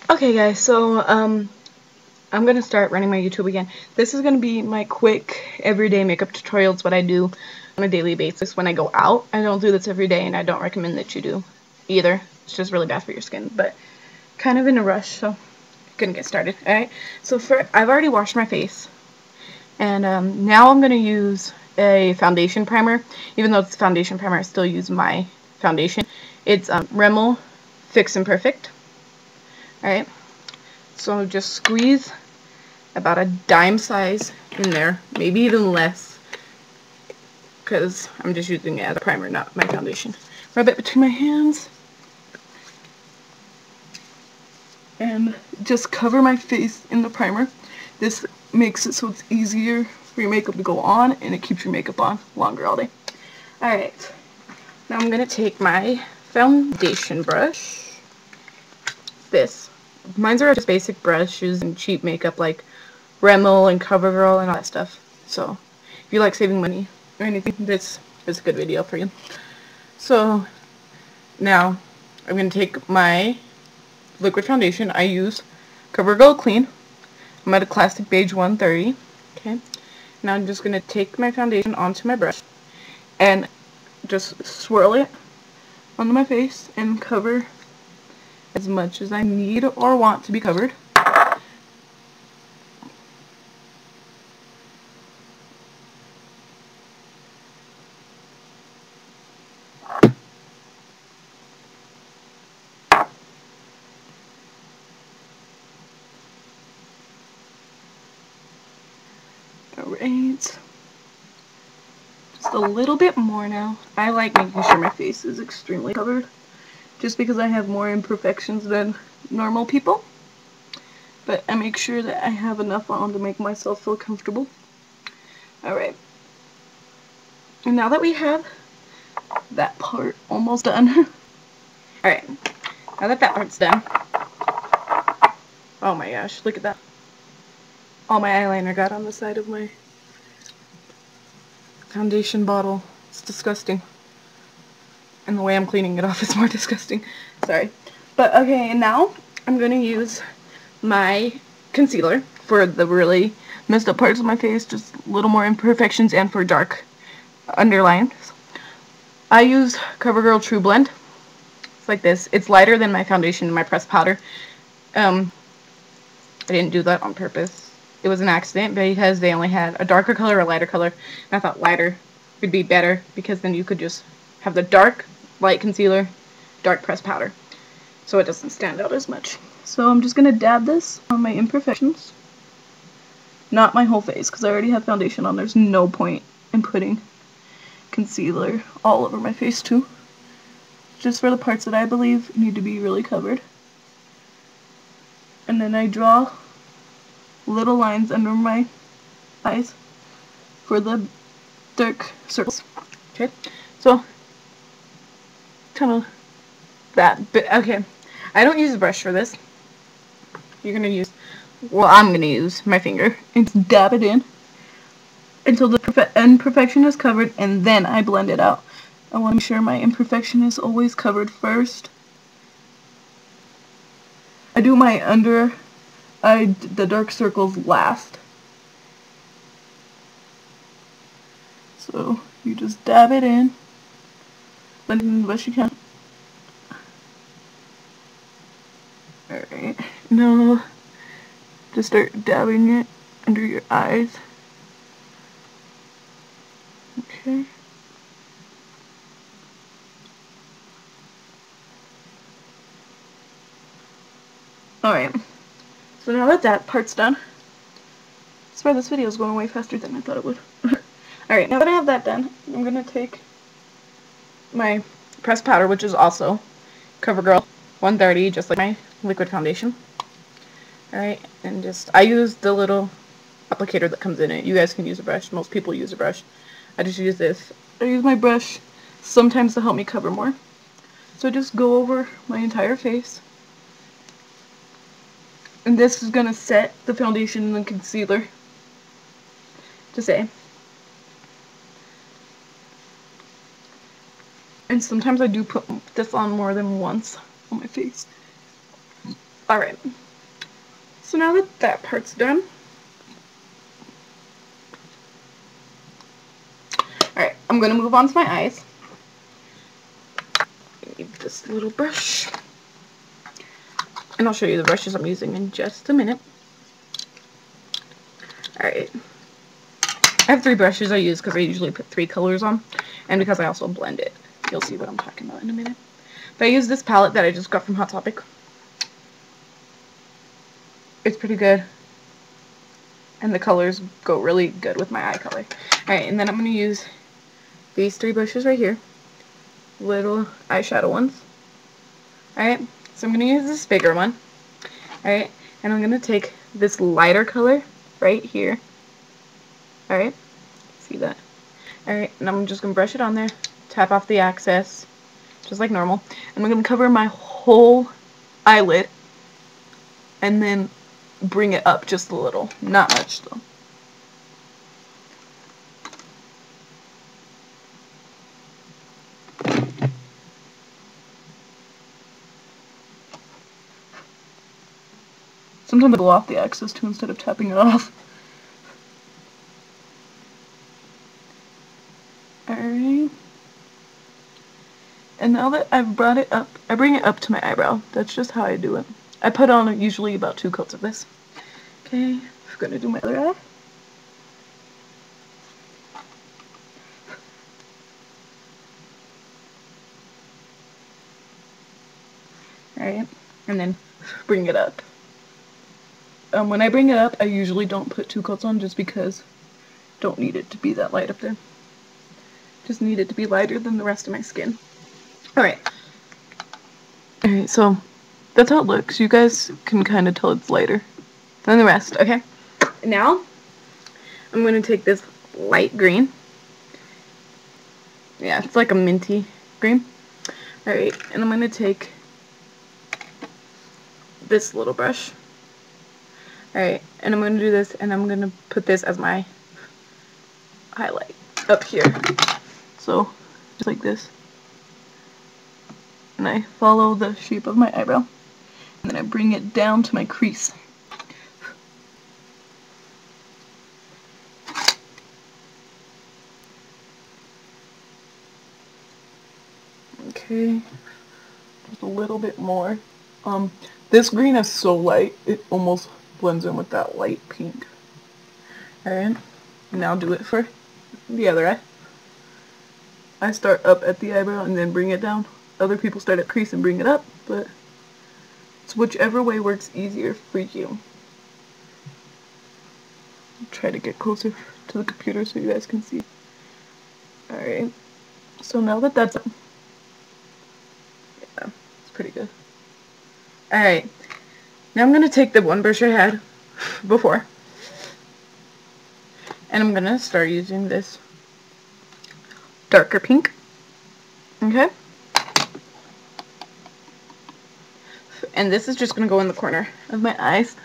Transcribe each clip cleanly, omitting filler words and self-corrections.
Okay guys, so I'm gonna start running my YouTube again. This is gonna be my quick everyday makeup tutorials, what I do on a daily basis when I go out. I don't do this every day and I don't recommend that you do either. It's just really bad for your skin, but kind of in a rush, so gonna get started. Alright, so I've already washed my face, and now I'm gonna use a foundation primer. Even though it's a foundation primer, I still use my foundation. It's Rimmel Fix and Perfect. Alright, so just squeeze about a dime size in there, maybe even less, because I'm just using it as a primer, not my foundation. Rub it between my hands and just cover my face in the primer. This makes it so it's easier for your makeup to go on, and it keeps your makeup on longer all day. Alright, now I'm going to take my foundation brush. Mine's are just basic brushes and cheap makeup like Rimmel and CoverGirl and all that stuff. So if you like saving money or anything, this is a good video for you. So now I'm going to take my liquid foundation. I use CoverGirl Clean. I'm at a Classic Beige 130. Okay. Now I'm just going to take my foundation onto my brush and just swirl it onto my face and cover as much as I need or want to be covered. Alright. Just a little bit more now. I like making sure my face is extremely covered, just because I have more imperfections than normal people. But I make sure that I have enough on to make myself feel comfortable. Alright. And now that we have that part almost done. Alright. Now that part's done. Oh my gosh, look at that. All my eyeliner got on the side of my foundation bottle. It's disgusting. And the way I'm cleaning it off is more disgusting. Sorry. But okay, and now I'm going to use my concealer for the really messed up parts of my face, just a little more imperfections, and for dark underlines. I use CoverGirl True Blend. It's like this. It's lighter than my foundation and my pressed powder. I didn't do that on purpose. It was an accident because they only had a darker color or a lighter color. And I thought lighter would be better because then you could just have the dark, light concealer, dark pressed powder, so it doesn't stand out as much. So I'm just going to dab this on my imperfections. Not my whole face, because I already have foundation on. There's no point in putting concealer all over my face too. Just for the parts that I believe need to be really covered. And then I draw little lines under my eyes for the dark circles. Okay, so kind of that bit. Okay, I don't use a brush for this. You're gonna use, well, I'm gonna use my finger and dab it in until the imperfection is covered, and then I blend it out. I want to make sure my imperfection is always covered first. I do my the dark circles last. So you just dab it in, blend it in the best you can. Alright, now just start dabbing it under your eyes. Okay. Alright, so now that that part's done, I swear this video is going way faster than I thought it would. Alright, now that I have that done, I'm going to take my pressed powder, which is also CoverGirl 130, just like my liquid foundation. Alright, and I use the little applicator that comes in it. You guys can use a brush. Most people use a brush. I just use this. I use my brush sometimes to help me cover more. So just go over my entire face. And this is going to set the foundation and the concealer to say. And sometimes I do put this on more than once on my face. Alright. So now that that part's done, alright, I'm going to move on to my eyes. I need this little brush. And I'll show you the brushes I'm using in just a minute. Alright. I have 3 brushes I use because I usually put 3 colors on. And because I also blend it. You'll see what I'm talking about in a minute. But I use this palette that I just got from Hot Topic. It's pretty good. And the colors go really good with my eye color. Alright, and then I'm going to use these 3 brushes right here. Little eyeshadow ones. Alright, so I'm going to use this bigger one. Alright, and I'm going to take this lighter color right here. Alright, see that? Alright, and I'm just going to brush it on there. Tap off the excess, just like normal. And I'm going to cover my whole eyelid. And then bring it up just a little. Not much though. Sometimes I blow off the excess too instead of tapping it off. Alright. And now that I've brought it up, I bring it up to my eyebrow. That's just how I do it. I put on usually about 2 coats of this. Okay, I'm gonna do my other eye. Alright, and then bring it up. When I bring it up, I usually don't put 2 coats on just because I don't need it to be that light up there. Just need it to be lighter than the rest of my skin. Alright. Alright, so that's how it looks. You guys can kind of tell it's lighter than the rest, okay? Now, I'm going to take this light green. Yeah, it's like a minty green. Alright, and I'm going to take this little brush. Alright, and I'm going to do this, and I'm going to put this as my highlight up here. So, just like this. And I follow the shape of my eyebrow. And then I bring it down to my crease. Okay, just a little bit more. This green is so light, it almost blends in with that light pink. Alright, now do it for the other eye. I start up at the eyebrow and then bring it down. Other people start at crease and bring it up, but it's whichever way works easier for you. I'll try to get closer to the computer so you guys can see. Alright, so now that that's up, yeah, it's pretty good. Alright, now I'm going to take the one brush I had before, and I'm going to start using this darker pink. Okay? And this is just going to go in the corner of my eyes,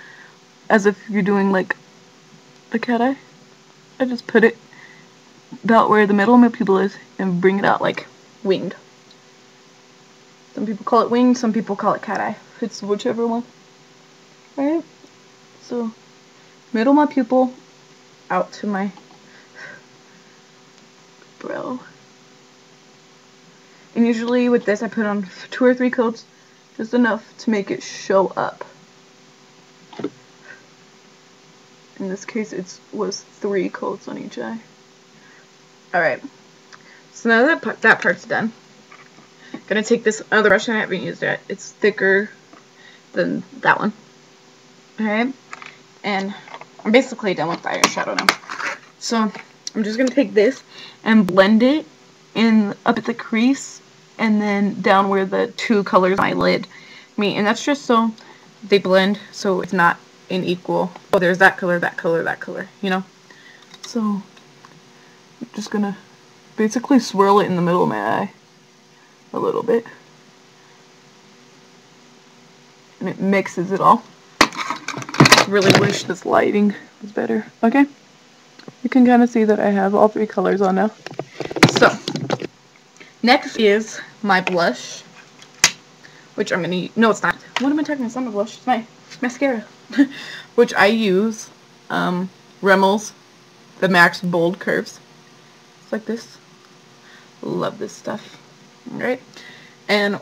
as if you're doing like a cat eye. I just put it about where the middle of my pupil is and bring it out like winged. Some people call it winged, some people call it cat eye. It's whichever one. Alright? So, middle of my pupil, out to my brow. And usually with this I put on 2 or 3 coats, just enough to make it show up. In this case it was 3 coats on each eye. Alright, so now that that part's done, I'm going to take this other brush I haven't used yet. It's thicker than that one. Alright, and I'm basically done with the eyeshadow now. So I'm just going to take this and blend it in up at the crease and then down where the 2 colors on my lid meet. And that's just so they blend, so it's not an equal, oh there's that color, that color, that color, you know? So I'm just going to basically swirl it in the middle of my eye a little bit. And it mixes it all. Really wish this lighting was better. Okay, you can kind of see that I have all 3 colors on now. So next is my blush, which I'm going to use. No, it's not. What am I talking about? It's not my blush. It's my mascara. Which I use Remmel's, the Max Bold Curves. It's like this. Love this stuff. Alright. And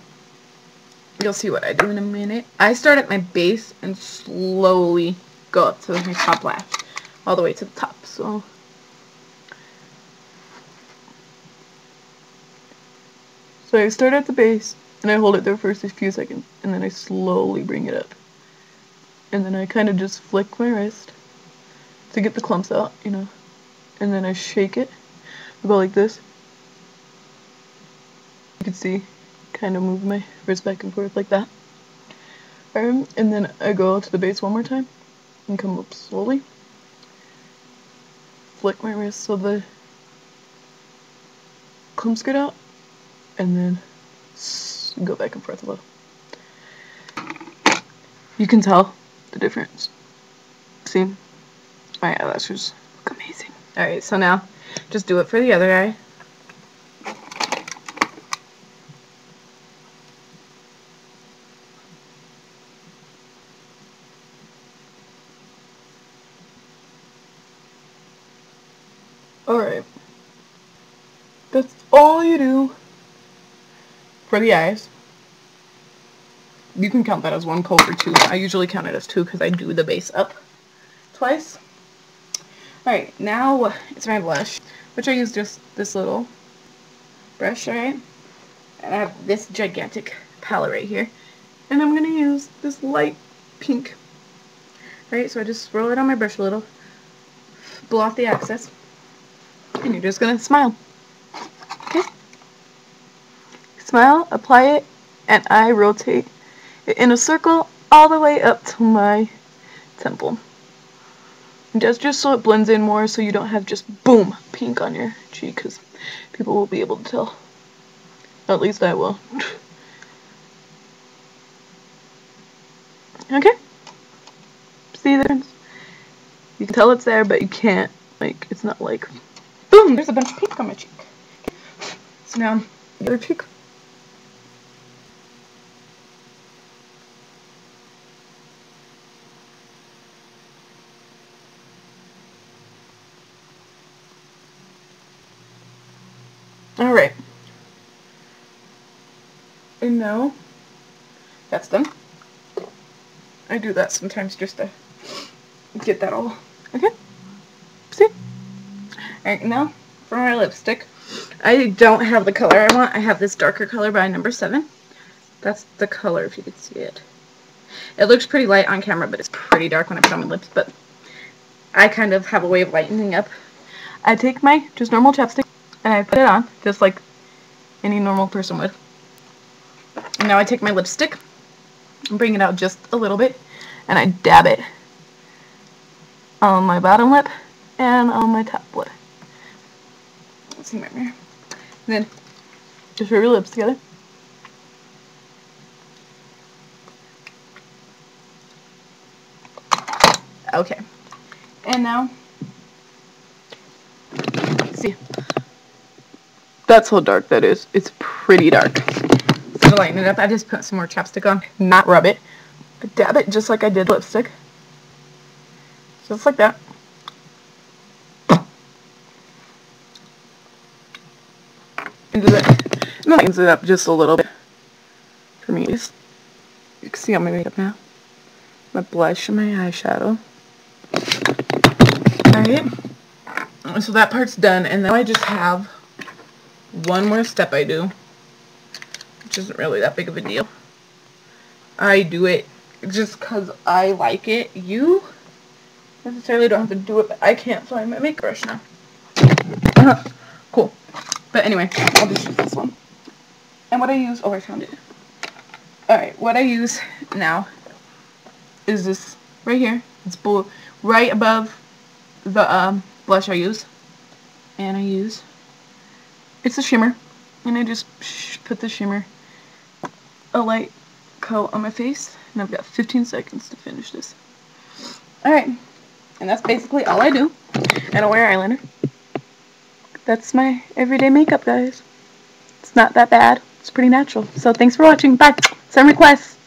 you'll see what I do in a minute. I start at my base and slowly go up to my top lash. All the way to the top. So I start at the base and I hold it there for a few seconds. And then I slowly bring it up. And then I kind of just flick my wrist to get the clumps out, you know. And then I shake it. I go like this. You can see, kind of move my wrist back and forth like that. And then I go to the base one more time and come up slowly. Flick my wrist so the clumps get out. And then go back and forth a little. You can tell the difference. See? My eyelashes look amazing. Alright, so now just do it for the other eye. Alright. That's all you do for the eyes. You can count that as one coat or two. I usually count it as two because I do the base up twice. Alright, now it's my blush, which I use just this little brush, alright? And I have this gigantic palette right here. And I'm going to use this light pink. Alright, so I just swirl it on my brush a little, blow off the excess, and you're just going to smile. Okay? Smile, apply it, and I rotate it in a circle all the way up to my temple. And just so it blends in more, so you don't have just boom pink on your cheek, because people will be able to tell. At least I will. Okay? See the difference? You can tell it's there, but you can't, like, it's not like, boom, there's a bunch of pink on my cheek. Okay. So now, the other cheek. Alright. And now, that's done. I do that sometimes just to get that all, okay? See? Alright, now, for my lipstick, I don't have the color I want. I have this darker color by number 7. That's the color, if you can see it. It looks pretty light on camera, but it's pretty dark when I put on my lips, but I kind of have a way of lightening up. I take my just normal chapstick, and I put it on, just like any normal person would. And now I take my lipstick and bring it out just a little bit, and I dab it on my bottom lip and on my top lip. Let's see my mirror. And then just rub your lips together. Okay. And now, see, that's how dark that is. It's pretty dark. So to lighten it up, I just put some more chapstick on, not rub it, but dab it just like I did lipstick. Just like that. And that lightens it up just a little bit for me. You can see on my makeup now. My blush and my eyeshadow. Alright. So that part's done, and now I just have one more step I do, which isn't really that big of a deal. I do it just because I like it. You necessarily don't have to do it, but I can't find my makeup brush now. Cool. But anyway, I'll just use this one. And what I use, oh, I found it. Alright, what I use now is this right here. It's right above the blush I use. And I use, it's a shimmer. And I just put the shimmer, a light coat on my face. And I've got 15 seconds to finish this. Alright. And that's basically all I do. And I wear eyeliner. That's my everyday makeup, guys. It's not that bad. It's pretty natural. So thanks for watching. Bye. Send requests.